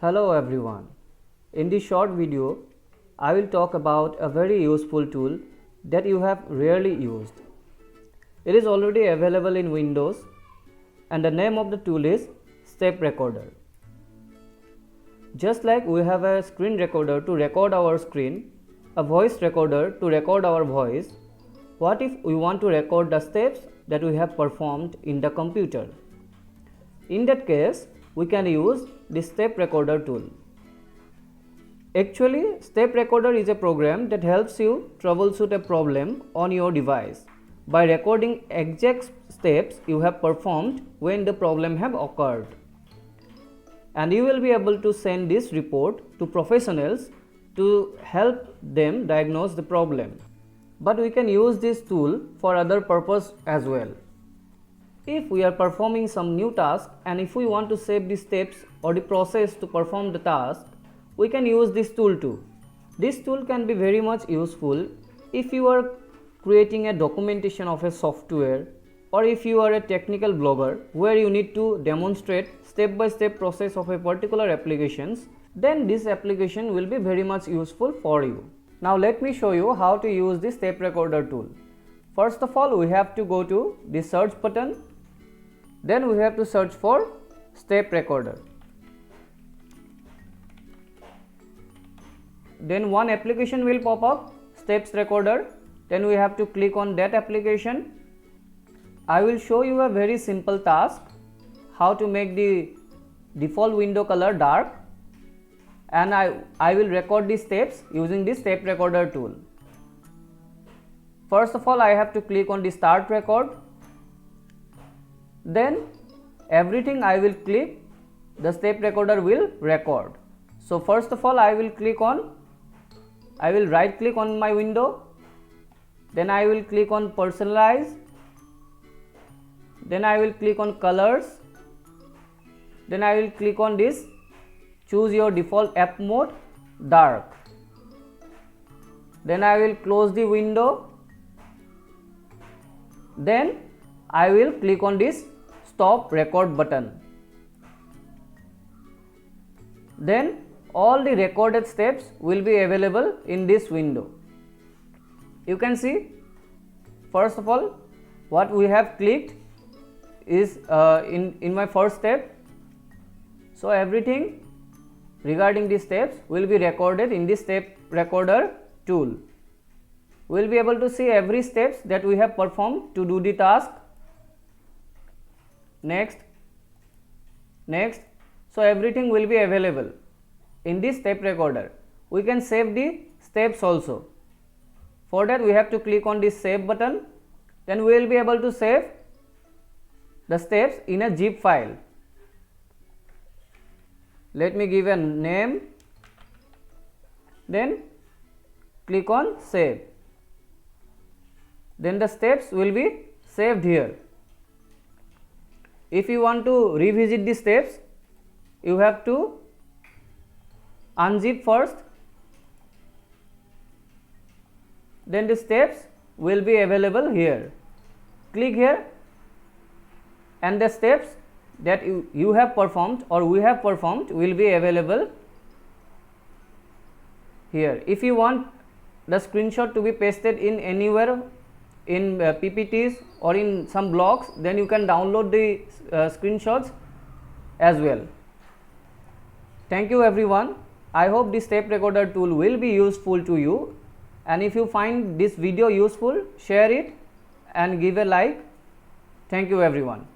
Hello everyone. In this short video, I will talk about a very useful tool that you have rarely used. It is already available in Windows and the name of the tool is Step Recorder. Just like we have a screen recorder to record our screen, a voice recorder to record our voice, what if we want to record the steps that we have performed in the computer? In that case, we can use the Step Recorder tool. Actually, Step Recorder is a program that helps you troubleshoot a problem on your device by recording exact steps you have performed when the problem have occurred. And you will be able to send this report to professionals to help them diagnose the problem. But we can use this tool for other purpose as well. If we are performing some new task and if we want to save the steps or the process to perform the task, we can use this tool too. This tool can be very much useful if you are creating a documentation of a software, or if you are a technical blogger where you need to demonstrate step-by-step process of a particular applications, then this application will be very much useful for you. Now let me show you how to use this Step Recorder tool. First of all, we have to go to the search button. Then we have to search for Step Recorder. Then one application will pop up, Steps Recorder. Then we have to click on that application. I will show you a very simple task, how to make the default window color dark, and I will record the steps using this Step Recorder tool. First of all, I have to click on the Start Record. Then everything I will click, the Step Recorder will record. So first of all, I will right click on my window. Then I will click on Personalize. Then I will click on Colors. Then I will click on this Choose your default app mode, dark. Then I will close the window. Then I will click on this Stop Record button. Then all the recorded steps will be available in this window. You can see, first of all, what we have clicked is in my first step. So everything regarding these steps will be recorded in this Step Recorder tool. We will be able to see every steps that we have performed to do the task. Next. So everything will be available in this Step Recorder. We can save the steps also. For that, we have to click on this Save button. Then we will be able to save the steps in a zip file. Let me give a name. Then click on Save. Then the steps will be saved here. If you want to revisit the steps, you have to unzip first. Then the steps will be available here. Click here and the steps that you have performed or we have performed will be available here. If you want the screenshot to be pasted in anywhere in PPTs or in some blogs, then you can download the screenshots as well. Thank you everyone. I hope this Step Recorder tool will be useful to you, and if you find this video useful, share it and give a like. Thank you everyone.